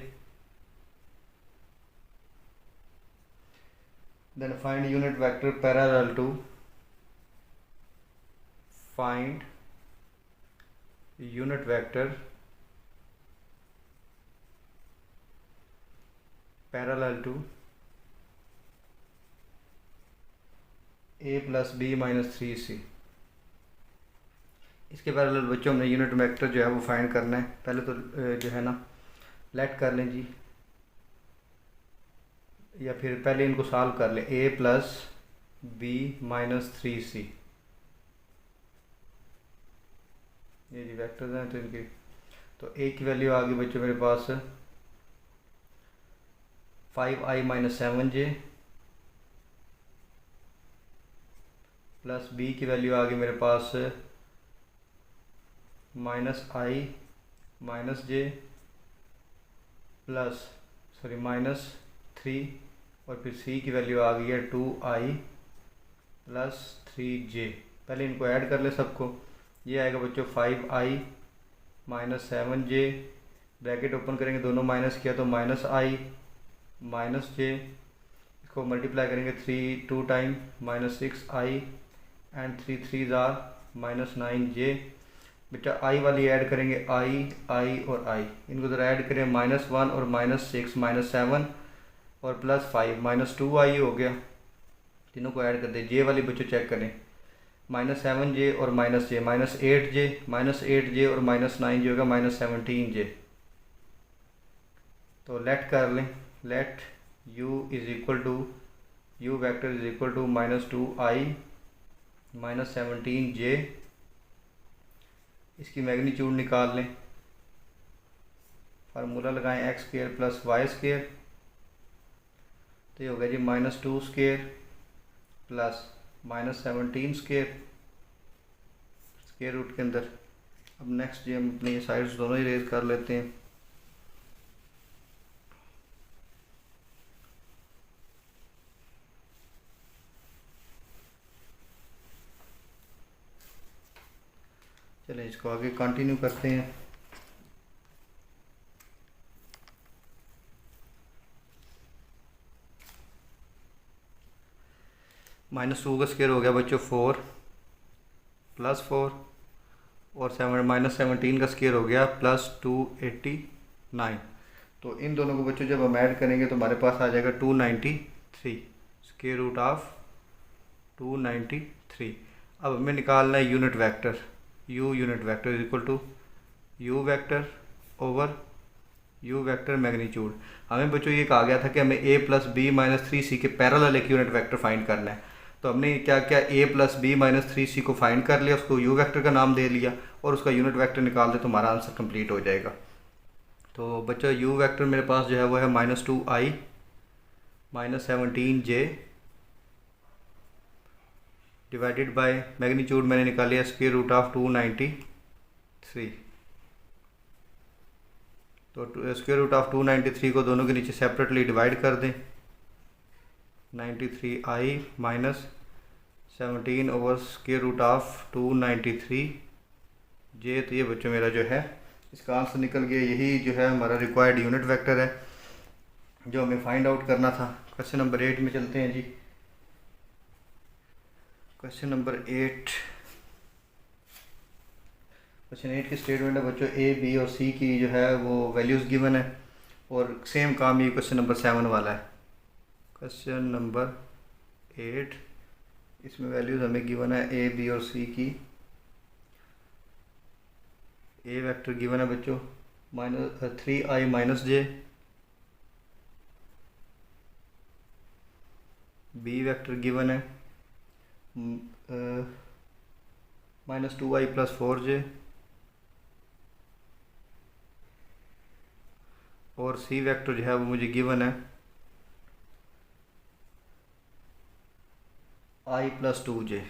Then find unit vector parallel to, find unit vector parallel to a + b - 3c। इसके parallel बच्चों हमने यूनिट वेक्टर जो है वो फाइंड करना है। पहले तो जो है ना लेट कर लें जी या फिर पहले इनको सॉल्व कर लें, ए प्लस बी माइनस 3c, ये जी वेक्टर्स हैं तो इनकी, तो ए की वैल्यू आ गई बच्चों मेरे पास 5i minus 7j, plus b की वैल्यू आ गई मेरे पास minus i minus j plus minus 3, और फिर सी की वैल्यू आ गई है 2i प्लस 3j। पहले इनको ऐड कर ले सबको, ये आएगा बच्चों 5i minus 7j, bracket open करेंगे, दोनों माइनस किया तो माइनस आई माइनस जे, इसको मल्टीप्लाई करेंगे 2 time minus 6i and 3 jar minus 9j। बेटा आई वाली ऐड करेंगे, आई और आई, इनको ज़रा ऐड करें, -1 और -6 -7 और +5 -2i हो गया, तीनों को ऐड कर दे। जे वाली बच्चों चेक करें, -7j और -j, -8j और -9j होगा -17j। तो लेट कर लें, let u is equal to, u vector is equal to -2i -17j, इसकी मैग्नीट्यूड निकाल लें, फार्मूला लगाएं x² प्लस y², तो ये होगा जी -2² प्लस -17² स्क्वायर रूट के अंदर। अब नेक्स्ट जी हम अपनी साइड्स दोनों ही रेज कर लेते हैं। चलिए इसको आगे कंटिन्यू करते हैं। -2 का स्क्वायर हो गया बच्चों 4 प्लस 4, और -17 का स्क्वायर हो गया +289। तो इन दोनों को बच्चों जब हम ऐड करेंगे तो हमारे पास आ जाएगा 293, स्क्वायर रूट ऑफ 293। अब हमें निकालना है unit vector, u unit vector is equal to u vector over u vector magnitude. हमें बच्चों ये कहा गया था कि हमें a plus B minus 3c के पैरेलल एक यूनिट वेक्टर फाइंड करना है। तो हमने क्या क्या, a plus B minus 3c को फाइंड कर लिया, उसको u वेक्टर का नाम दे लिया और उसका यूनिट वेक्टर निकाल दे तो हमारा आंसर कंप्लीट हो जाएगा। तो बच्चों u वेक्टर मेरे पास जो है वो है -2i -17j divided by magnitude मैंने निकाली है स्क्वायर रूट ऑफ 293। तो स्क्वायर रूट ऑफ 293 को दोनों के नीचे सेपरेटली डिवाइड कर दें, 93i minus 17 over square root of 293 j. तो ये बच्चों मेरा जो है इसका आंसर निकल गया। यही जो है हमारा रिक्वायर्ड यूनिट वेक्टर है जो हमें फाइंड आउट करना था। क्वेश्चन नंबर 8 में चलते हैं जी। क्वेश्चन नंबर 8, क्वेश्चन 8 की स्टेटमेंट है बच्चों, ए बी और सी की जो है वो वैल्यूज़ गिवन है और सेम काम ये क्वेश्चन नंबर 7 वाला है। क्वेश्चन नंबर 8, इसमें वैल्यूज़ हमें गिवन है ए बी और सी की। ए वेक्टर गिवन है बच्चों -3i माइनस जे, बी वेक्टर गिवन है -2i प्लस 4j, और सी वेक्टर जो है वो मुझे गिवन है i plus 2j।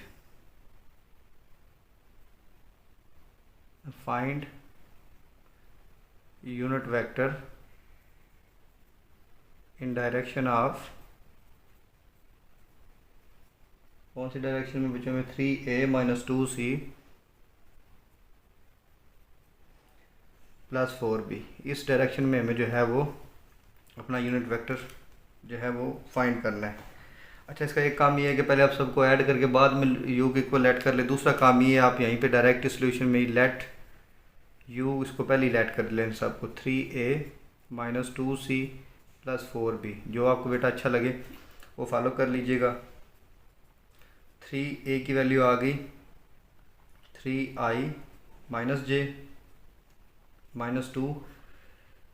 Find unit vector in direction of, कौन सी डायरेक्शन में बच्चों में, 3a minus 2c plus 4b। इस डायरेक्शन में हमें जो है वो अपना यूनिट वेक्टर जो है वो फाइंड करना है। अच्छा, इसका एक काम ये है कि पहले आप सबको ऐड करके बाद में यू के इक्वल लेट कर ले। दूसरा काम ये है आप यहीं पे डायरेक्ट सोल्यूशन में लेट यू, इसको पहले ही लेट कर लें सबको, 3a minus 2c plus 4b, जो आपको बेटा अच्छा लगे वो फॉलो कर लीजिएगा। 3a की वैल्यू आ गई 3i माइनस जे -2,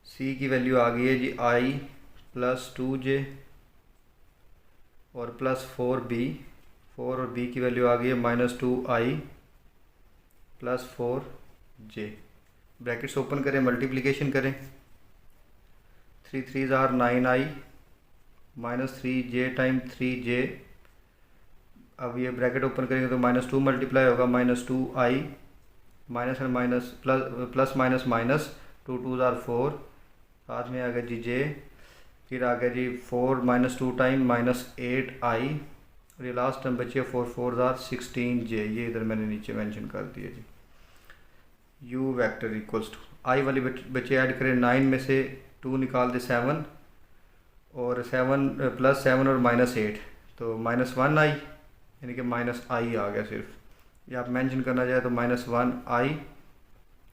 c की वैल्यू आ गई है जी i प्लस 2j और प्लस 4b, 4 और b की वैल्यू आ गई है -2i plus 4j। Brackets open करें, मल्टीप्लिकेशन करें, 3 3 are 9i -3j time 3j। अब ये ब्रैकेट ओपन करेंगे तो -2 मल्टीप्लाई होगा, -2i minus and minus plus minus minus, 2 2 are 4, साथ में आ गया जी j, फिर आ गया जी 4 -2 टाइम -8i, और ये लास्ट टाइम बची है 4 4 आर 16j। ये इधर मैंने नीचे मेंशन कर दिया जी। u vector equals to i वाली बच्चे ऐड करें, 9 में से 2 निकाल दे 7, और 7 +7 और -8 तो -1i, यानी कि -i आ गया सिर्फ। ये आप मेंशन करना चाहे तो -1i,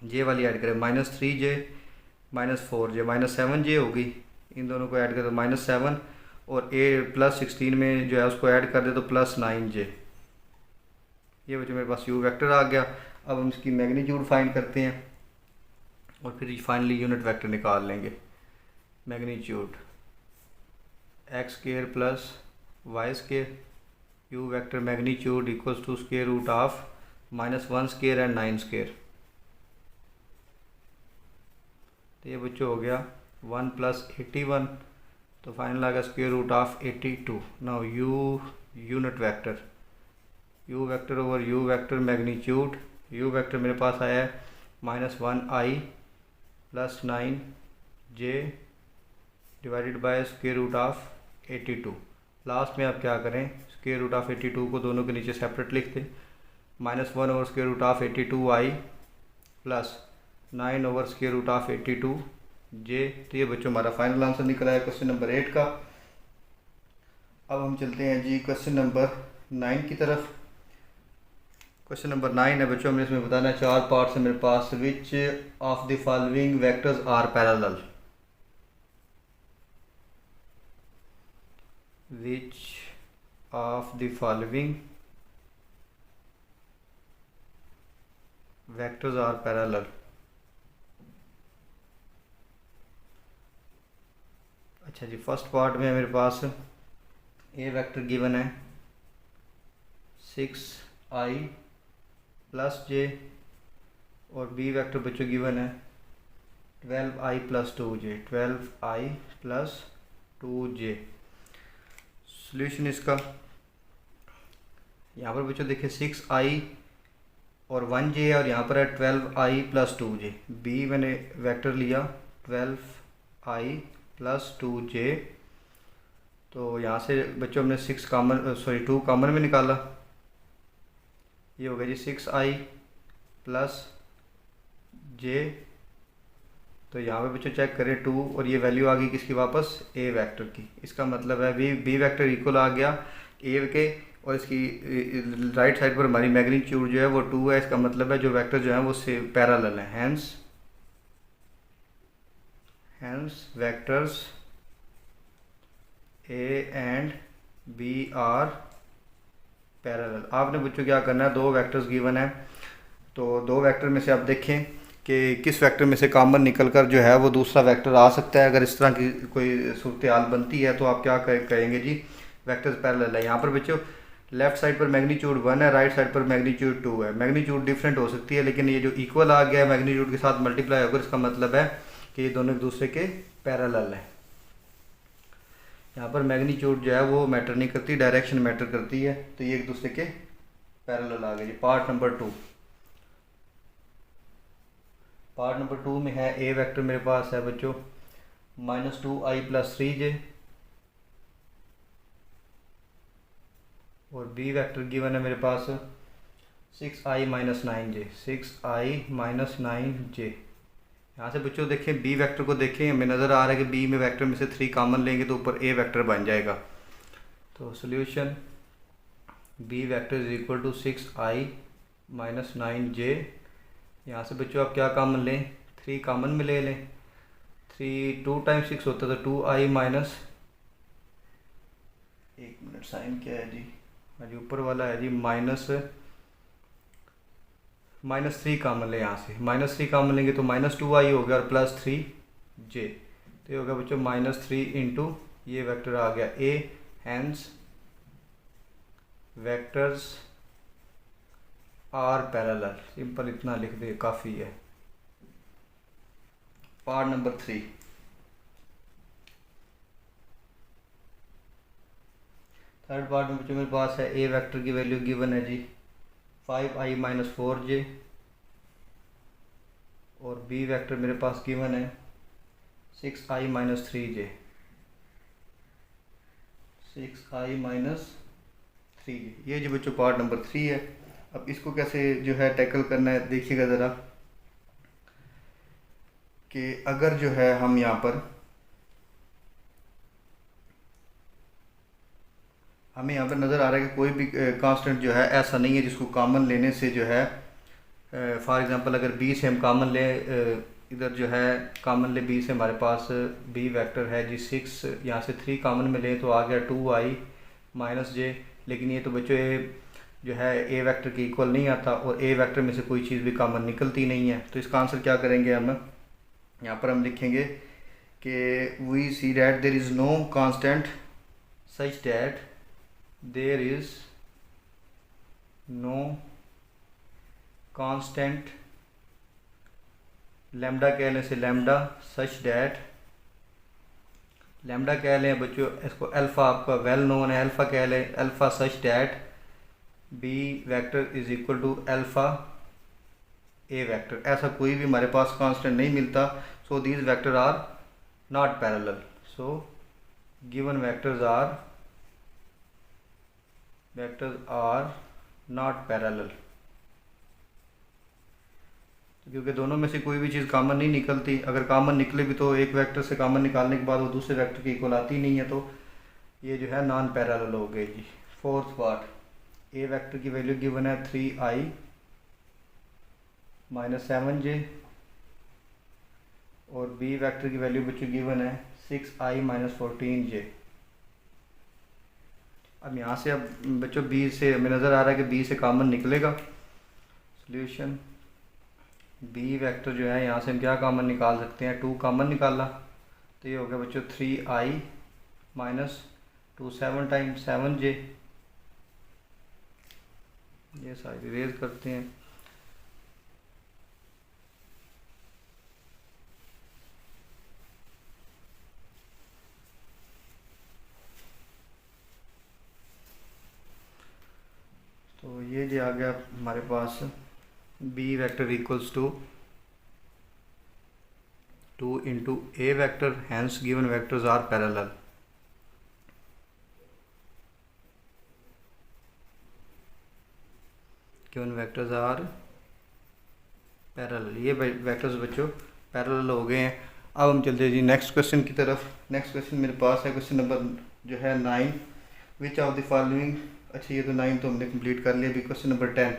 j वाली ऐड करें -3j -4j -7j होगी, इन दोनों को ऐड करें तो -7, और a +16 में जो है उसको ऐड कर दे तो +9j। ये बच्चे मेरे पास u वेक्टर आ गया। अब हम इसकी मैग्नीट्यूड फाइंड करते हैं और फिर फाइनली यूनिट वेक्टर निकाल लेंगे। Magnitude x² + y², u vector magnitude equals to square root of -1² and 9²। तो ये बच्चों हो गया 1 + 81, तो फाइनल आ गया square root of 82। Now unit vector, u vector over u vector magnitude, u vector मेरे पास आया है -1i + 9j divided by square root of 82। Last में आप क्या करें, स्क्वायर रूट ऑफ 82 को दोनों के नीचे सेपरेट लिख दें, -1 over square root of 82i plus 9 over square root of 82j। तो ये बच्चों हमारा फाइनल आंसर निकला है क्वेश्चन नंबर 8 का। अब हम चलते हैं जी क्वेश्चन नंबर 9 की तरफ। क्वेश्चन नंबर 9 है बच्चों, हमें इसमें बताना है 4 पार्ट्स है मेरे पास। Which of the following vectors are parallel, which of the following vectors are parallel. अच्छा जी, फर्स्ट पार्ट में मेरे पास ए वेक्टर गिवन है 6i + j, और बी वेक्टर बच्चों गिवन है 12i + 2j, 12i + 2j। Solution इसका यहाँ पर बच्चों देखिए 6i और 1j है, और यहाँ पर है 12i + 2j। बी मैंने वेक्टर लिया 12i + 2j, तो यहाँ से बच्चों हमने 2 कॉमन में निकाला, ये हो गया जी 6i + j। तो यहाँ पे बच्चों चेक करें 2, और ये वैल्यू आ गई किसकी वापस, ए वेक्टर की। इसका मतलब है बी वेक्टर इक्वल आ गया ए के, और इसकी राइट साइड पर हमारी मैग्नीट्यूड जो है वो 2 है। इसका मतलब है जो वेक्टर जो है वो से पैरेलल है, hence vectors a and b are parallel. आपने बच्चों क्या करना है, 2 वेक्टर्स गिवन है, तो 2 वेक्टर में से आप देखें कि किस वेक्टर में से कॉमन निकलकर जो है वो दूसरा वेक्टर आ सकता है। अगर इस तरह की कोई सूरत हाल बनती है तो आप क्या कहेंगे जी, वेक्टर्स पैरेलल है। यहाँ पर बच्चों लेफ्ट साइड पर मैग्नीट्यूड 1 है, राइट साइड पर मैग्नीट्यूड 2 है। मैग्नीट्यूड डिफरेंट हो सकती है, लेकिन ये जो इक्वल आ गया है मैग्नीट्यूड के साथ मल्टीप्लाई होकर, इसका मतलब है कि ये दोनों एक दूसरे के पैरेलल हैं। यहाँ पर मैग्नीट्यूड जो है वो मैटर नहीं करती, डायरेक्शन मैटर करती है, तो ये एक दूसरे के पैरेलल आ गए जी। पार्ट नंबर 2 में है ए वेक्टर मेरे पास है बच्चों -2i + 3j, और बी वेक्टर गिवन है मेरे पास 6i - 9j, 6i - 9j। यहाँ से बच्चों देखें बी वेक्टर को देखें, हमें नज़र आ रहा है कि बी में वेक्टर में से 3 कॉमन लेंगे तो ऊपर ए वेक्टर बन जाएगा। तो solution b vector is equal to 6i - 9j। यहाँ से बच्चों आप क्या कॉमन लें, 3 कॉमन में ले लें। 3 2 टाइम्स 6 होता है तो 2i माइनस, एक मिनट साइन क्या है जी, हाँ जी ऊपर वाला है जी -3 कॉमन ले। यहाँ से -3 कॉमन लेंगे तो -2i हो गया और +3j, तो ये होगा बच्चों -3 इंटू ये वेक्टर आ गया A, hence vectors are parallel, simple इतना लिख दे काफ़ी है। पार्ट नंबर 3, थर्ड पार्ट में जो मेरे पास है ए वेक्टर की वैल्यू गिवन है जी 5i माइनस 4j, और बी वेक्टर मेरे पास गिवन है 6i minus 3j, 6i minus 3j। ये जो बच्चों पार्ट नंबर 3 है। अब इसको कैसे जो है टैकल करना है देखिएगा ज़रा, कि अगर जो है हम यहाँ पर हमें यहाँ पर नज़र आ रहा है कि कोई भी कांस्टेंट जो है ऐसा नहीं है जिसको कॉमन लेने से जो है, फॉर एग्जांपल अगर बी से हम कॉमन ले, इधर जो है कॉमन ले बी से हमारे पास बी वेक्टर है जी 6, यहाँ से 3 कॉमन में लें तो आ गया 2i माइनस j। लेकिन ये तो बच्चों जो है ए वेक्टर के इक्वल नहीं आता, और ए वेक्टर में से कोई चीज़ भी कॉमन निकलती नहीं है। तो इसका आंसर क्या करेंगे हम, यहाँ पर हम लिखेंगे कि we see that there is no constant such that there is no constant, lambda कह लें से लैम्डा सच डैट, लैम्डा कह लें बच्चों इसको, अल्फ़ा आपका वेल नोन है, अल्फ़ा कह लें, alpha such that b vector is equal to alpha a vector. ऐसा कोई भी हमारे पास कांस्टेंट नहीं मिलता। So these vector are not parallel. So given vectors are not parallel, क्योंकि दोनों में से कोई भी चीज़ कॉमन नहीं निकलती। अगर कॉमन निकले भी तो एक वेक्टर से कॉमन निकालने के बाद वो दूसरे वेक्टर की इक्वल आती नहीं है, तो ये जो है नॉन पैरेलल हो गई जी। फोर्थ पार्ट, ए वेक्टर की वैल्यू गिवन है 3i माइनस 7j, और बी वेक्टर की वैल्यू बच्चों गिवन है 6i माइनस 14j। अब यहाँ से अब बच्चों बी से हमें नज़र आ रहा है कि बी से कॉमन निकलेगा। सॉल्यूशन, बी वेक्टर जो है यहाँ से हम क्या कॉमन निकाल सकते हैं, 2 कॉमन निकाला तो ये हो गया बच्चों 3i माइनस 2 7 टाइम्स 7j। ये सारी इरेज करते हैं। तो ये जो आ गया हमारे पास B vector equals to 2 into A vector, hence given vectors are parallel. Given vectors are parallel, ये वेक्टर्स बच्चों पैरेलल हो गए हैं। अब हम चलते हैं जी नेक्स्ट क्वेश्चन की तरफ। नेक्स्ट क्वेश्चन मेरे पास है क्वेश्चन नंबर जो है 9, विच ऑफ द फॉलोइंग, अच्छा ये तो 9 तो हमने कंप्लीट कर लिया। अभी question number 10,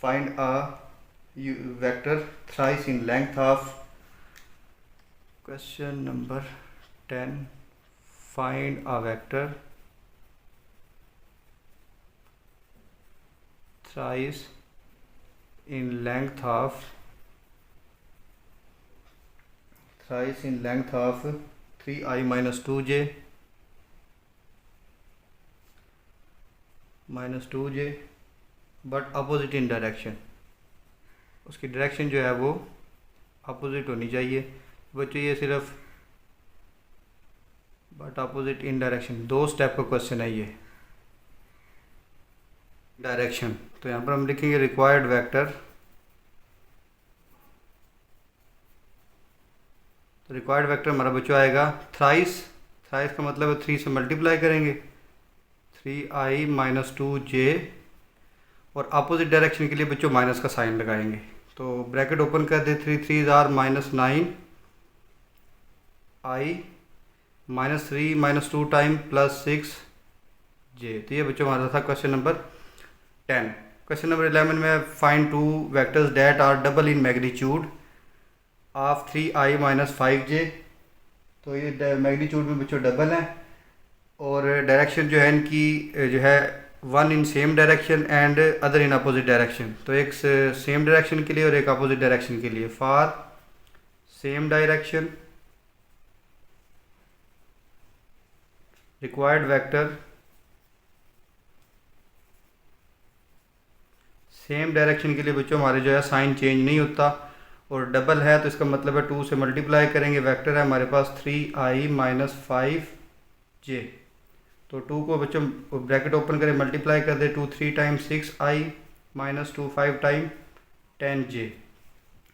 find a vector thrice in length of, question number 10, find a vector thrice in length of 3i minus 2j but opposite in direction. उसकी डायरेक्शन जो है वो अपोजिट होनी चाहिए बच्चों। ये सिर्फ but opposite in direction, 2 step का क्वेश्चन है ये। डायरेक्शन, तो यहाँ पर हम लिखेंगे रिक्वायर्ड वेक्टर, तो रिक्वायर्ड वेक्टर हमारा बच्चों आएगा थ्राइस, थ्राइस का मतलब है 3 से मल्टीप्लाई करेंगे 3i माइनस 2j, और अपोजिट डायरेक्शन के लिए बच्चों माइनस का साइन लगाएंगे। तो ब्रैकेट ओपन कर दे, 3 3 are minus 9i minus 3 minus 2 time plus 6j। तो ये बच्चों हमारा था क्वेश्चन नंबर 10। क्वेश्चन नंबर 11 में find 2 vectors that are double in magnitude of 3i minus 5j। तो ये मैग्नीट्यूड में बच्चों डबल है, और डायरेक्शन जो है इनकी जो है 1 in same direction and other in opposite direction. तो एक सेम डायरेक्शन के लिए और एक अपोजिट डायरेक्शन के लिए। For same direction required vector same direction के लिए बच्चों हमारे जो है साइन चेंज नहीं होता, और डबल है तो इसका मतलब है 2 से मल्टीप्लाई करेंगे। वेक्टर है हमारे पास 3i माइनस 5j, तो 2 को बच्चों ब्रैकेट ओपन करें, मल्टीप्लाई कर दे, 2 3 time 6i minus 2 5 time 10j।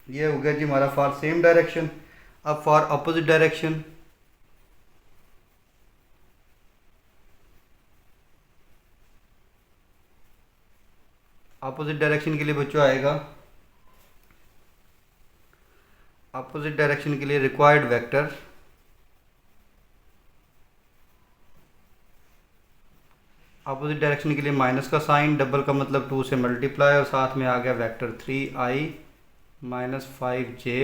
ये हो गया जी हमारा फॉर सेम डायरेक्शन। अब for opposite direction, opposite direction के लिए बच्चों आएगा, अपोजिट डायरेक्शन के लिए रिक्वायर्ड वेक्टर, अपोजिट डायरेक्शन के लिए माइनस का साइन, डबल का मतलब 2 से मल्टीप्लाई, और साथ में आ गया vector 3i minus 5j,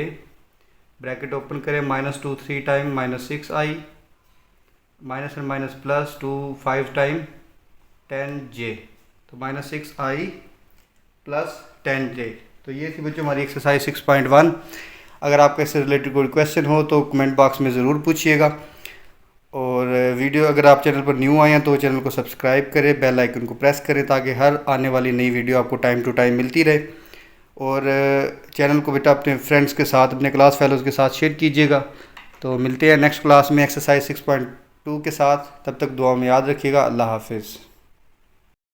bracket open करें, minus 2 3 time minus 6i, minus and minus plus 2 5 time 10j, तो माइनस 6i प्लस 10j। तो ये थी बच्चों हमारी एक्सरसाइज 6.1। अगर आपका इससे रिलेटेड कोई क्वेश्चन हो तो कमेंट बॉक्स में ज़रूर पूछिएगा, और वीडियो अगर आप चैनल पर न्यू आए हैं तो चैनल को सब्सक्राइब करें, बेल आइकन को प्रेस करें ताकि हर आने वाली नई वीडियो आपको टाइम टू टाइम मिलती रहे। और चैनल को बेटा अपने फ्रेंड्स के साथ, अपने क्लास फेलोज़ के साथ शेयर कीजिएगा। तो मिलते हैं नेक्स्ट क्लास में एक्सरसाइज 6.2 के साथ, तब तक दुआ में याद रखिएगा। अल्लाह हाफिज़।